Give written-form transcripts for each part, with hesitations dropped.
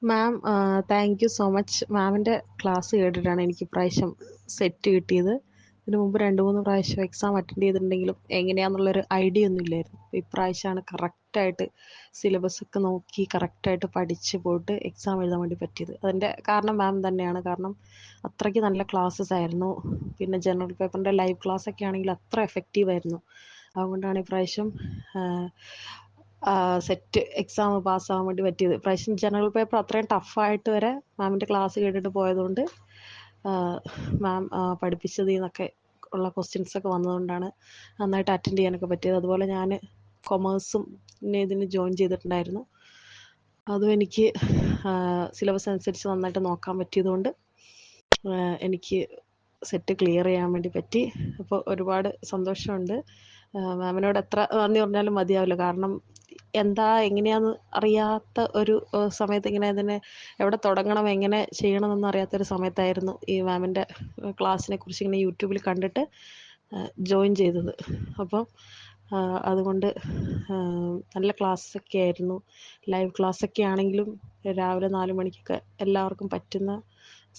Ma'am, thank you so much. മാമിൻ്റെ class കേട്ടിട്ടാണ് എനിക്ക് ഇപ്രാവശ്യം സെറ്റ് കിട്ടിയത്. ഇതിനു മുമ്പ് 2-3 പ്രാവശ്യം എക്സാം അറ്റൻഡ് ചെയ്തിട്ടുണ്ടെങ്കിലും എങ്ങനെയാണെന്നുള്ളൊരു ഐഡിയ ഒന്നും ഇല്ലായിരുന്നു. ഇപ്രാവശ്യമാണ് കറക്റ്റായിട്ട് സിലബസൊക്കെ നോക്കി കറക്റ്റായിട്ട് പഠിച്ച് പോയിട്ട് എക്സാം എഴുതാൻ വേണ്ടി പറ്റിയത്. അതിൻ്റെ കാരണം മാം തന്നെയാണ്. കാരണം അത്രയ്ക്ക് നല്ല ക്ലാസ്സസ് ആയിരുന്നു. പിന്നെ ജനറൽ പേപ്പറിൻ്റെ ലൈവ് ക്ലാസ്സൊക്കെ ആണെങ്കിൽ അത്ര എഫക്റ്റീവായിരുന്നു. അതുകൊണ്ടാണ് ഇപ്രാവശ്യം സെറ്റ് എക്സാം പാസ്സാവാൻ വേണ്ടി പറ്റിയത്. ഇപ്രാവശ്യം ജനറൽ പേപ്പർ അത്രയും ടഫായിട്ട് വരെ മാമിൻ്റെ ക്ലാസ് കേട്ടിട്ട് പോയതുകൊണ്ട് മാം പഠിപ്പിച്ചതിൽ നിന്നൊക്കെ ഉള്ള ക്വസ്റ്റ്യൻസൊക്കെ വന്നതുകൊണ്ടാണ് നന്നായിട്ട് അറ്റൻഡ് ചെയ്യാനൊക്കെ പറ്റിയത്. അതുപോലെ ഞാൻ കൊമേഴ്സും ഇതിന് ജോയിൻ ചെയ്തിട്ടുണ്ടായിരുന്നു. അതും എനിക്ക് സിലബസ് അനുസരിച്ച് നന്നായിട്ട് നോക്കാൻ പറ്റിയതുകൊണ്ട് എനിക്ക് സെറ്റ് ക്ലിയർ ചെയ്യാൻ വേണ്ടി പറ്റി. അപ്പോൾ ഒരുപാട് സന്തോഷമുണ്ട്. മാമിനോട് എത്ര നന്ദി പറഞ്ഞാലും മതിയാവില്ല. കാരണം എങ്ങനെയാന്ന് അറിയാത്ത ഒരു സമയത്ത് ഇങ്ങനെ അതിനെ എവിടെ തുടങ്ങണം എങ്ങനെ ചെയ്യണമെന്നൊന്നും അറിയാത്തൊരു സമയത്തായിരുന്നു ഈ മാമിൻ്റെ ക്ലാസ്സിനെ കുറിച്ച് ഇങ്ങനെ യൂട്യൂബിൽ കണ്ടിട്ട് ജോയിൻ ചെയ്തത്. അപ്പം അതുകൊണ്ട് നല്ല ക്ലാസ്സൊക്കെ ആയിരുന്നു. ലൈവ് ക്ലാസ്സൊക്കെ ആണെങ്കിലും രാവിലെ 4 മണിക്കൊക്കെ എല്ലാവർക്കും പറ്റുന്ന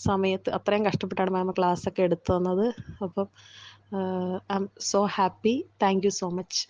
സമയത്ത് അത്രയും കഷ്ടപ്പെട്ടാണ് മാം ക്ലാസ്സൊക്കെ എടുത്തു തന്നത്. അപ്പം I am so happy. Thank you so much.